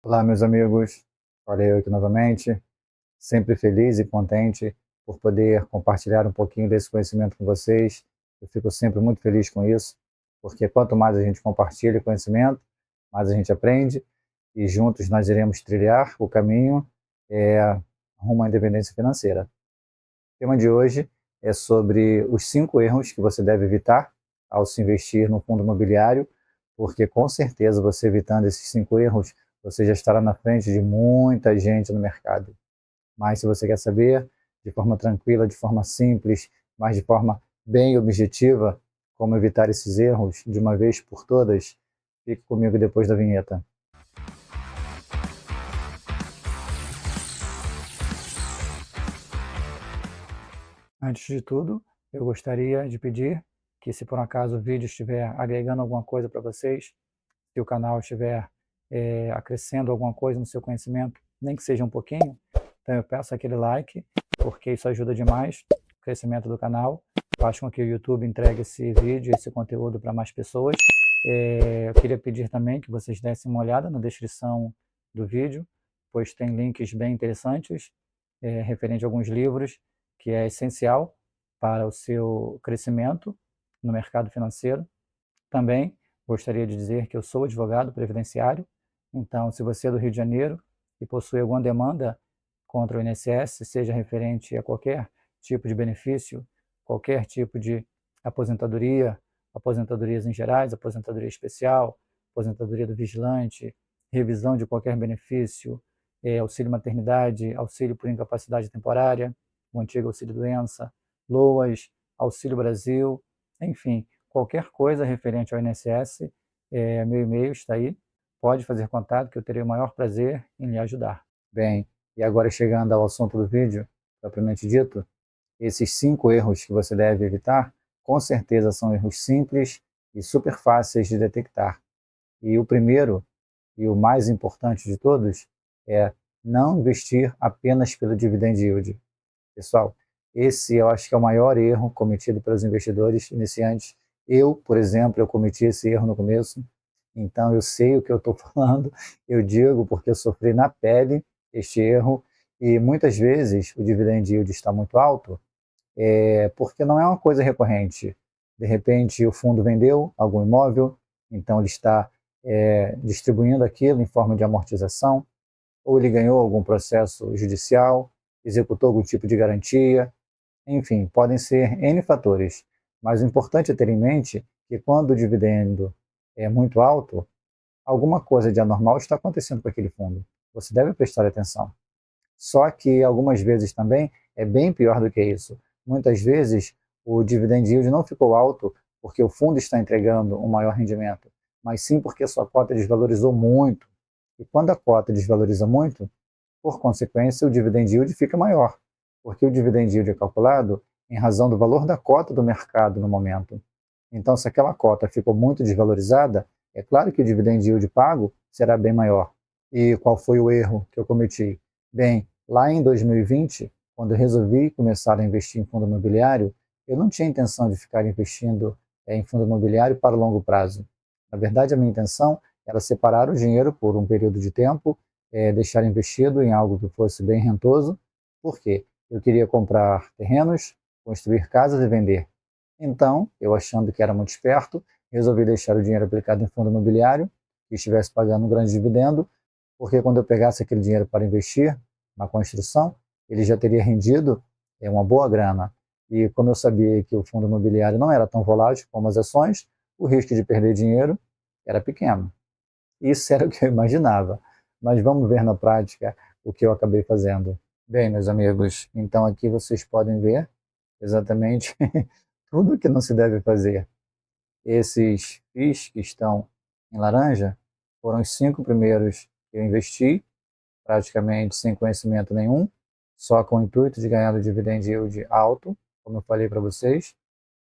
Olá, meus amigos. Olha eu aqui novamente, sempre feliz e contente por poder compartilhar um pouquinho desse conhecimento com vocês. Eu fico sempre muito feliz com isso, porque quanto mais a gente compartilha conhecimento, mais a gente aprende e juntos nós iremos trilhar o caminho rumo à independência financeira. O tema de hoje é sobre os 5 erros que você deve evitar ao se investir no fundo imobiliário, porque com certeza você evitando esses 5 erros, você já estará na frente de muita gente no mercado. Mas se você quer saber de forma tranquila, de forma simples, mas de forma bem objetiva, como evitar esses erros de uma vez por todas, fique comigo depois da vinheta. Antes de tudo, eu gostaria de pedir que, se por um acaso o vídeo estiver agregando alguma coisa para vocês, se o canal estiver acrescendo alguma coisa no seu conhecimento, nem que seja um pouquinho, então eu peço aquele like, porque isso ajuda demais o crescimento do canal, faz com que o YouTube entregue esse vídeo, esse conteúdo para mais pessoas. Eu queria pedir também que vocês dessem uma olhada na descrição do vídeo, pois tem links bem interessantes, referente a alguns livros, que é essencial para o seu crescimento no mercado financeiro. Também gostaria de dizer que eu sou advogado previdenciário, então se você é do Rio de Janeiro e possui alguma demanda contra o INSS, seja referente a qualquer tipo de benefício, qualquer tipo de aposentadoria, aposentadorias em gerais, aposentadoria especial, aposentadoria do vigilante, revisão de qualquer benefício, auxílio maternidade, auxílio por incapacidade temporária, o antigo auxílio doença, LOAS, Auxílio Brasil, enfim, qualquer coisa referente ao INSS, meu e-mail está aí, pode fazer contato que eu terei o maior prazer em lhe ajudar. Bem, e agora chegando ao assunto do vídeo, propriamente dito, esses 5 erros que você deve evitar, com certeza são erros simples e super fáceis de detectar. E o primeiro, e o mais importante de todos, é não investir apenas pelo dividend yield. Pessoal, esse eu acho que é o maior erro cometido pelos investidores iniciantes. Eu, por exemplo, eu cometi esse erro no começo, então eu sei o que eu estou falando, eu digo porque eu sofri na pele este erro, e muitas vezes o dividend yield está muito alto, porque não é uma coisa recorrente. De repente o fundo vendeu algum imóvel, então ele está distribuindo aquilo em forma de amortização, ou ele ganhou algum processo judicial, executou algum tipo de garantia, enfim, podem ser N fatores. Mas o importante é ter em mente que quando o dividendo é muito alto, alguma coisa de anormal está acontecendo com aquele fundo. Você deve prestar atenção. Só que algumas vezes também é bem pior do que isso. Muitas vezes o dividend yield não ficou alto porque o fundo está entregando um maior rendimento, mas sim porque sua cota desvalorizou muito. E quando a cota desvaloriza muito, por consequência, o dividend yield fica maior, porque o dividend yield é calculado em razão do valor da cota do mercado no momento. Então, se aquela cota ficou muito desvalorizada, é claro que o dividend yield pago será bem maior. E qual foi o erro que eu cometi? Bem, lá em 2020, quando eu resolvi começar a investir em fundo imobiliário, eu não tinha intenção de ficar investindo em fundo imobiliário para longo prazo. Na verdade, a minha intenção era separar o dinheiro por um período de tempo, deixar investido em algo que fosse bem rentoso. Por quê? Eu queria comprar terrenos, construir casas e vender. Então, eu achando que era muito esperto, resolvi deixar o dinheiro aplicado em fundo imobiliário, que estivesse pagando um grande dividendo, porque quando eu pegasse aquele dinheiro para investir na construção, ele já teria rendido uma boa grana. E como eu sabia que o fundo imobiliário não era tão volátil como as ações, o risco de perder dinheiro era pequeno. Isso era o que eu imaginava. Mas vamos ver na prática o que eu acabei fazendo. Bem, meus amigos, então aqui vocês podem ver exatamente tudo o que não se deve fazer. Esses FIIs que estão em laranja foram os 5 primeiros que eu investi, praticamente sem conhecimento nenhum, só com o intuito de ganhar o dividend yield alto, como eu falei para vocês.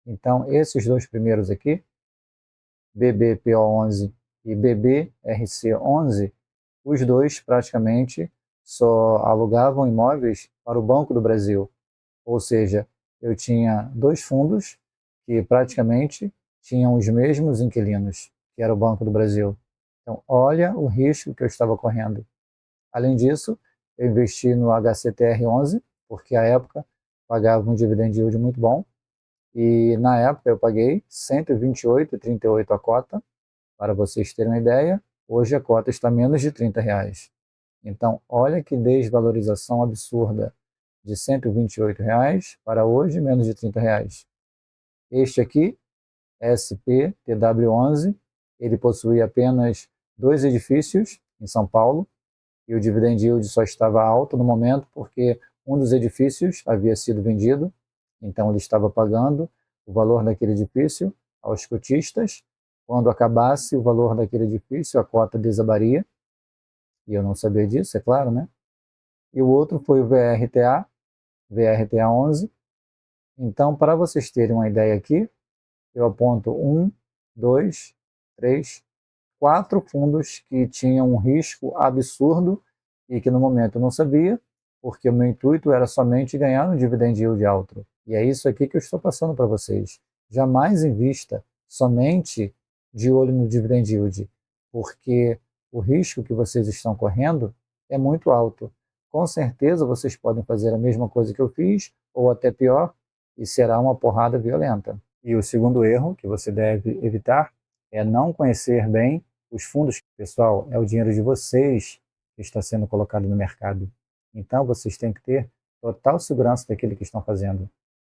Então, esses 2 primeiros aqui, BBPO11 e BBRC11, os dois praticamente só alugavam imóveis para o Banco do Brasil. Ou seja, eu tinha 2 fundos que praticamente tinham os mesmos inquilinos, que era o Banco do Brasil. Então, olha o risco que eu estava correndo. Além disso, eu investi no HCTR11, porque à época pagava um dividend yield muito bom, e na época eu paguei R$ 128,38 a cota. Para vocês terem uma ideia, hoje a cota está menos de R$ 30. Então, olha que desvalorização absurda, de R$ 128 para hoje menos de R$ 30. Este aqui, SPTW11, ele possui apenas 2 edifícios em São Paulo, e o dividend yield só estava alto no momento porque um dos edifícios havia sido vendido, então ele estava pagando o valor daquele edifício aos cotistas. Quando acabasse o valor daquele edifício, a cota desabaria, e eu não sabia disso, é claro, né? E o outro foi o VRTA11. Então, para vocês terem uma ideia aqui, eu aponto 1, 2, 3, 4 fundos que tinham um risco absurdo e que no momento eu não sabia, porque o meu intuito era somente ganhar um dividend yield alto. E é isso aqui que eu estou passando para vocês. Jamais invista somente de olho no dividend yield, porque o risco que vocês estão correndo é muito alto. Com certeza vocês podem fazer a mesma coisa que eu fiz, ou até pior, e será uma porrada violenta. E o segundo erro que você deve evitar é não conhecer bem os fundos. Pessoal, é o dinheiro de vocês que está sendo colocado no mercado. Então, vocês têm que ter total segurança daquilo que estão fazendo.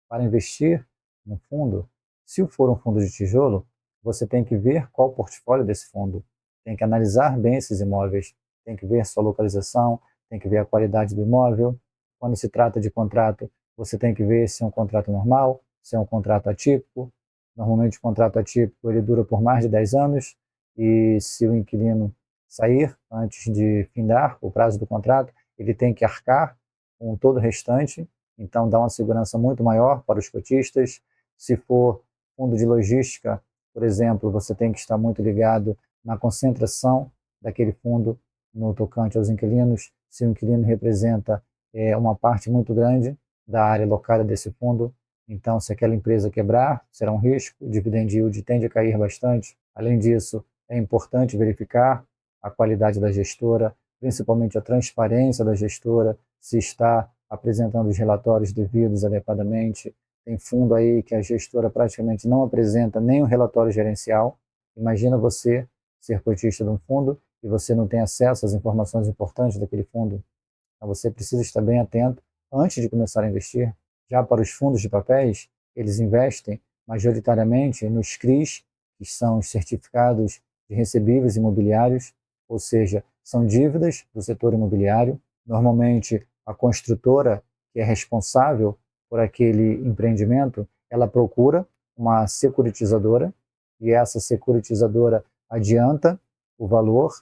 Para investir no fundo, se for um fundo de tijolo, você tem que ver qual o portfólio desse fundo. Tem que analisar bem esses imóveis, tem que ver sua localização, tem que ver a qualidade do imóvel. Quando se trata de contrato, você tem que ver se é um contrato normal, se é um contrato atípico. Normalmente o contrato atípico ele dura por mais de 10 anos, e se o inquilino sair antes de findar o prazo do contrato, ele tem que arcar com todo o restante, então dá uma segurança muito maior para os cotistas. Se for fundo de logística, por exemplo, você tem que estar muito ligado na concentração daquele fundo no tocante aos inquilinos. Se o inquilino representa uma parte muito grande da área locada desse fundo, então se aquela empresa quebrar, será um risco, o dividend yield tende a cair bastante. Além disso, é importante verificar a qualidade da gestora, principalmente a transparência da gestora, se está apresentando os relatórios devidos adequadamente. Tem fundo aí que a gestora praticamente não apresenta nem um relatório gerencial. Imagina você ser cotista de um fundo e você não tem acesso às informações importantes daquele fundo. Então você precisa estar bem atento antes de começar a investir. Já para os fundos de papéis, eles investem majoritariamente nos CRIs, que são os certificados de recebíveis imobiliários, ou seja, são dívidas do setor imobiliário. Normalmente, a construtora que é responsável por aquele empreendimento, ela procura uma securitizadora, e essa securitizadora adianta o valor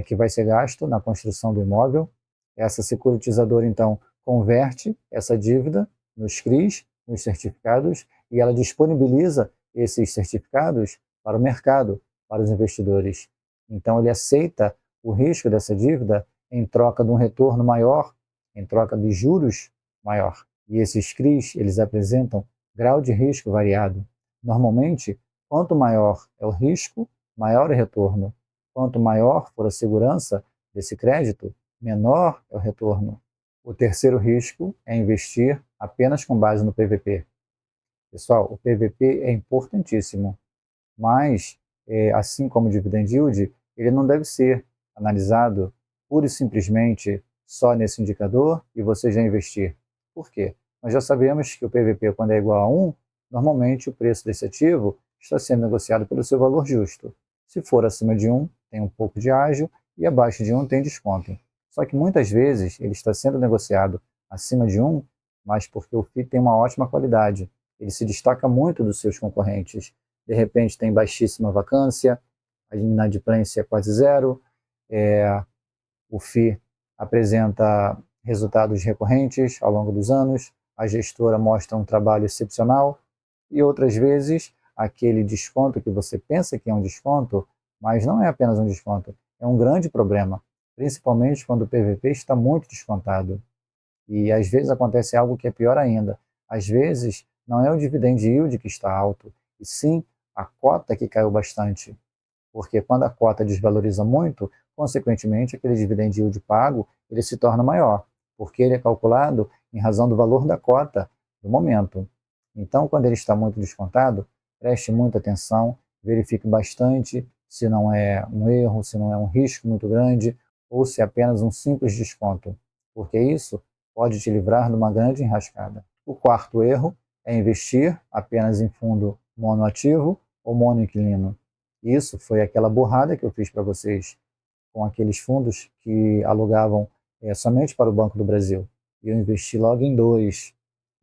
que vai ser gasto na construção do imóvel. Essa securitizadora, então, converte essa dívida nos CRIs, nos certificados, e ela disponibiliza esses certificados para o mercado, para os investidores. Então, ele aceita o risco dessa dívida em troca de um retorno maior, em troca de juros maior. E esses CRIs, eles apresentam grau de risco variado. Normalmente, quanto maior é o risco, maior é o retorno. Quanto maior for a segurança desse crédito, menor é o retorno. O terceiro risco é investir apenas com base no PVP. Pessoal, o PVP é importantíssimo, mas, assim como o dividend yield, ele não deve ser analisado pura e simplesmente só nesse indicador e você já investir. Por quê? Nós já sabemos que o PVP, quando é igual a 1, normalmente o preço desse ativo está sendo negociado pelo seu valor justo. Se for acima de 1, tem um pouco de ágio, e abaixo de 1 tem desconto. Só que muitas vezes ele está sendo negociado acima de 1, mas porque o FII tem uma ótima qualidade. Ele se destaca muito dos seus concorrentes. De repente tem baixíssima vacância, a inadimplência é quase zero, o FII apresenta resultados recorrentes ao longo dos anos, a gestora mostra um trabalho excepcional, e outras vezes aquele desconto que você pensa que é um desconto, mas não é apenas um desconto, é um grande problema, principalmente quando o PVP está muito descontado. E às vezes acontece algo que é pior ainda. Às vezes não é o dividend yield que está alto, e sim a cota que caiu bastante. porque quando a cota desvaloriza muito, consequentemente, aquele dividend yield pago ele se torna maior, porque ele é calculado em razão do valor da cota do momento. Então, quando ele está muito descontado, preste muita atenção, verifique bastante se não é um erro, se não é um risco muito grande, ou se é apenas um simples desconto, porque isso pode te livrar de uma grande enrascada. O quarto erro é investir apenas em fundo monoativo ou monoinquilino. Isso foi aquela burrada que eu fiz para vocês com aqueles fundos que alugavam somente para o Banco do Brasil. E eu investi logo em dois.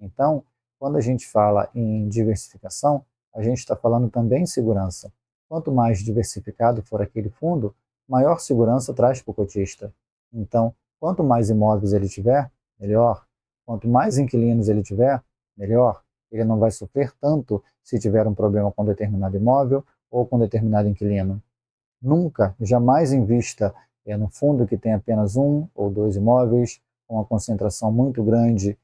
Então, quando a gente fala em diversificação, a gente está falando também em segurança. Quanto mais diversificado for aquele fundo, maior segurança traz para o cotista. Então, quanto mais imóveis ele tiver, melhor. Quanto mais inquilinos ele tiver, melhor. Ele não vai sofrer tanto se tiver um problema com determinado imóvel ou com determinado inquilino. Nunca, jamais invista no fundo que tem apenas um ou dois imóveis, com uma concentração muito grande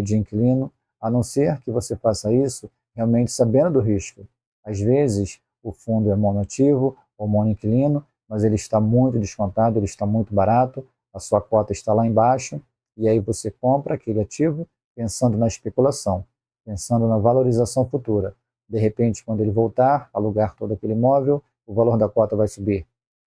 de inquilino, a não ser que você faça isso realmente sabendo do risco. Às vezes, o fundo é monoativo ou monoinquilino, mas ele está muito descontado, ele está muito barato, a sua cota está lá embaixo, e aí você compra aquele ativo pensando na especulação, pensando na valorização futura. De repente, quando ele voltar, alugar todo aquele imóvel, o valor da cota vai subir.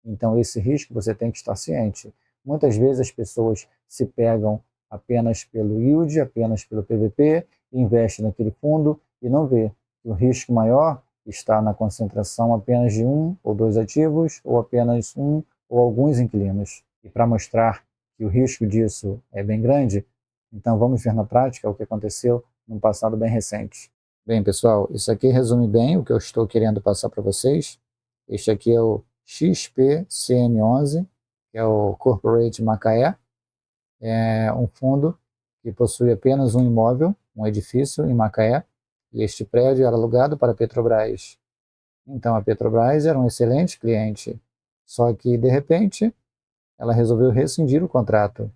Então, esse risco você tem que estar ciente. Muitas vezes as pessoas se pegam apenas pelo yield, apenas pelo PVP, investem naquele fundo e não vê que o risco maior está na concentração apenas de um ou dois ativos, ou apenas um ou alguns inquilinos. E para mostrar que o risco disso é bem grande, então vamos ver na prática o que aconteceu num passado bem recente. Bem, pessoal, isso aqui resume bem o que eu estou querendo passar para vocês. Este aqui é o XPCM11, que é o Corporate Macaé. É um fundo que possui apenas um imóvel, um edifício em Macaé, e este prédio era alugado para a Petrobras. Então a Petrobras era um excelente cliente, só que de repente ela resolveu rescindir o contrato.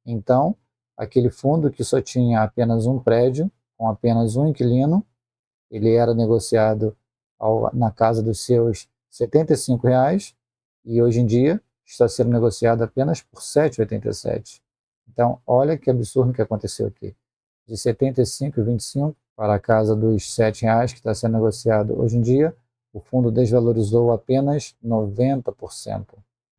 Então, aquele fundo que só tinha apenas um prédio, com apenas um inquilino, ele era negociado na casa dos seus R$ 75, e hoje em dia está sendo negociado apenas por R$ 7,87. Então, olha que absurdo que aconteceu aqui. De R$ 75,25 para a casa dos R$ 7 que está sendo negociado hoje em dia, o fundo desvalorizou apenas 90%.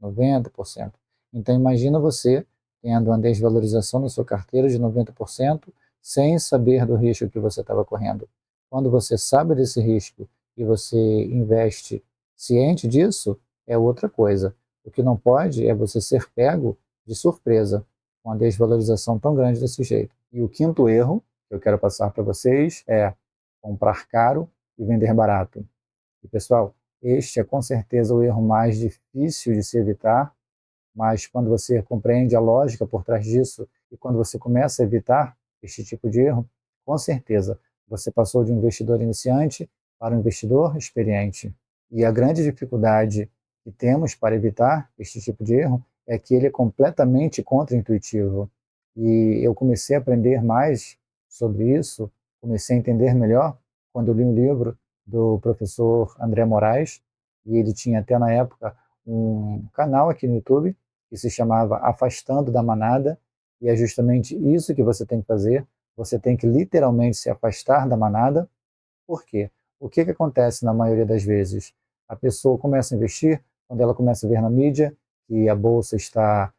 90%. Então, imagina você tendo uma desvalorização na sua carteira de 90% sem saber do risco que você estava correndo. Quando você sabe desse risco e você investe ciente disso, é outra coisa. O que não pode é você ser pego de surpresa com a desvalorização tão grande desse jeito. E o quinto erro que eu quero passar para vocês é comprar caro e vender barato. E pessoal, este é com certeza o erro mais difícil de se evitar, mas quando você compreende a lógica por trás disso e quando você começa a evitar este tipo de erro, com certeza você passou de um investidor iniciante para um investidor experiente. E a grande dificuldade que temos para evitar este tipo de erro é que ele é completamente contraintuitivo. E eu comecei a aprender mais sobre isso, comecei a entender melhor quando eu li um livro do professor André Moraes, e ele tinha até na época um canal aqui no YouTube que se chamava Afastando da Manada, e é justamente isso que você tem que fazer. Você tem que literalmente se afastar da manada. Por quê? O que acontece na maioria das vezes? A pessoa começa a investir quando ela começa a ver na mídia que a bolsa está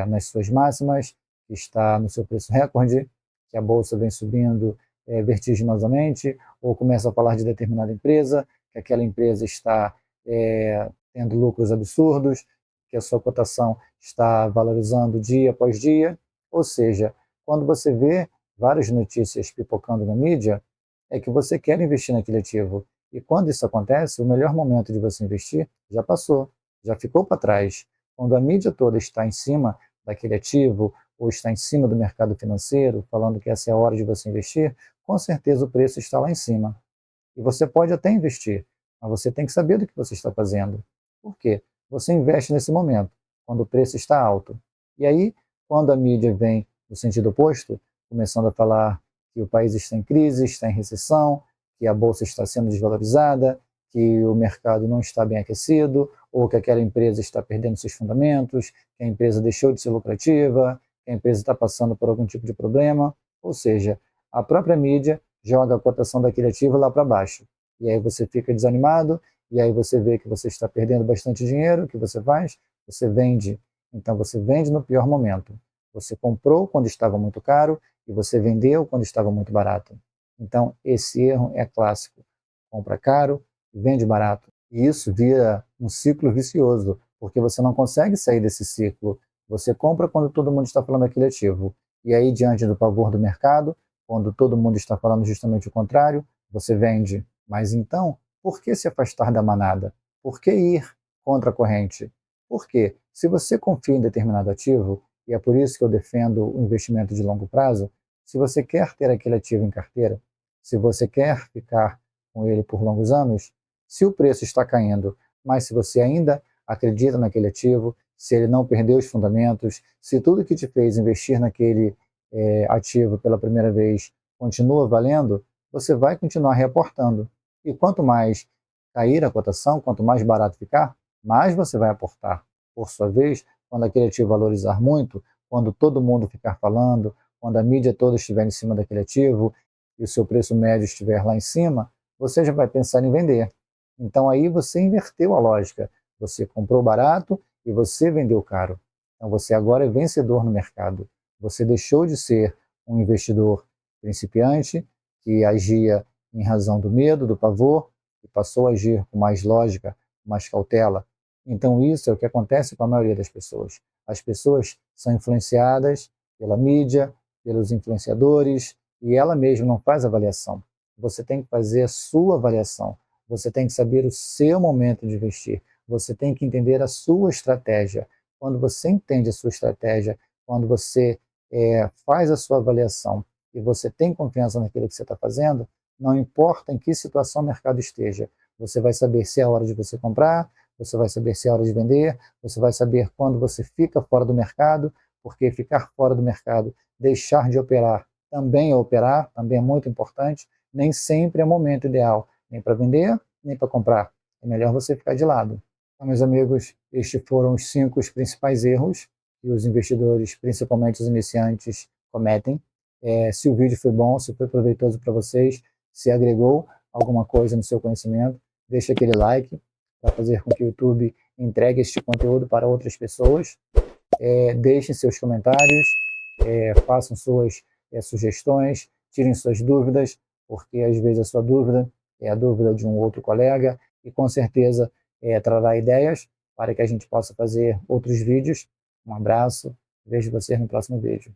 nas suas máximas, que está no seu preço recorde, que a bolsa vem subindo vertiginosamente, ou começa a falar de determinada empresa, que aquela empresa está tendo lucros absurdos, que a sua cotação está valorizando dia após dia. Ou seja, quando você vê várias notícias pipocando na mídia, é que você quer investir naquele ativo. E quando isso acontece, o melhor momento de você investir já passou, já ficou para trás. Quando a mídia toda está em cima daquele ativo, ou está em cima do mercado financeiro, falando que essa é a hora de você investir, com certeza o preço está lá em cima. E você pode até investir, mas você tem que saber do que você está fazendo. Por quê? Você investe nesse momento, quando o preço está alto. E aí, quando a mídia vem no sentido oposto, começando a falar que o país está em crise, está em recessão, que a bolsa está sendo desvalorizada, que o mercado não está bem aquecido, ou que aquela empresa está perdendo seus fundamentos, que a empresa deixou de ser lucrativa, que a empresa está passando por algum tipo de problema. Ou seja, a própria mídia joga a cotação daquele ativo lá para baixo. E aí você fica desanimado, e aí você vê que você está perdendo bastante dinheiro. O que você faz? Você vende. Então você vende no pior momento. Você comprou quando estava muito caro e você vendeu quando estava muito barato. Então esse erro é clássico. Compra caro, vende barato. E isso vira um ciclo vicioso, porque você não consegue sair desse ciclo. Você compra quando todo mundo está falando aquele ativo. E aí, diante do pavor do mercado, quando todo mundo está falando justamente o contrário, você vende. Mas então, por que se afastar da manada? Por que ir contra a corrente? Por quê? Se você confia em determinado ativo, e é por isso que eu defendo o investimento de longo prazo, se você quer ter aquele ativo em carteira, se você quer ficar com ele por longos anos, se o preço está caindo, mas se você ainda acredita naquele ativo, se ele não perdeu os fundamentos, se tudo que te fez investir naquele ativo pela primeira vez continua valendo, você vai continuar reaportando. E quanto mais cair a cotação, quanto mais barato ficar, mais você vai aportar. Por sua vez, quando aquele ativo valorizar muito, quando todo mundo ficar falando, quando a mídia toda estiver em cima daquele ativo e o seu preço médio estiver lá em cima, você já vai pensar em vender. Então aí você inverteu a lógica. Você comprou barato e você vendeu caro. Então você agora é vencedor no mercado. Você deixou de ser um investidor principiante que agia em razão do medo, do pavor, e passou a agir com mais lógica, com mais cautela. Então isso é o que acontece com a maioria das pessoas. As pessoas são influenciadas pela mídia, pelos influenciadores, e ela mesma não faz avaliação. Você tem que fazer a sua avaliação. Você tem que saber o seu momento de investir. Você tem que entender a sua estratégia. Quando você entende a sua estratégia, quando você faz a sua avaliação e você tem confiança naquilo que você está fazendo, não importa em que situação o mercado esteja, você vai saber se é a hora de você comprar, você vai saber se é a hora de vender, você vai saber quando você fica fora do mercado, porque ficar fora do mercado, deixar de operar, também é operar, também é muito importante, nem sempre é o momento ideal, nem para vender, nem para comprar. É melhor você ficar de lado. Então, meus amigos, estes foram os 5 principais erros que os investidores, principalmente os iniciantes, cometem. Se o vídeo foi bom, se foi proveitoso para vocês, se agregou alguma coisa no seu conhecimento, deixe aquele like para fazer com que o YouTube entregue este conteúdo para outras pessoas. Deixem seus comentários, façam suas sugestões, tirem suas dúvidas, porque às vezes a sua dúvida é a dúvida de um outro colega e com certeza trará ideias para que a gente possa fazer outros vídeos. Um abraço, vejo vocês no próximo vídeo.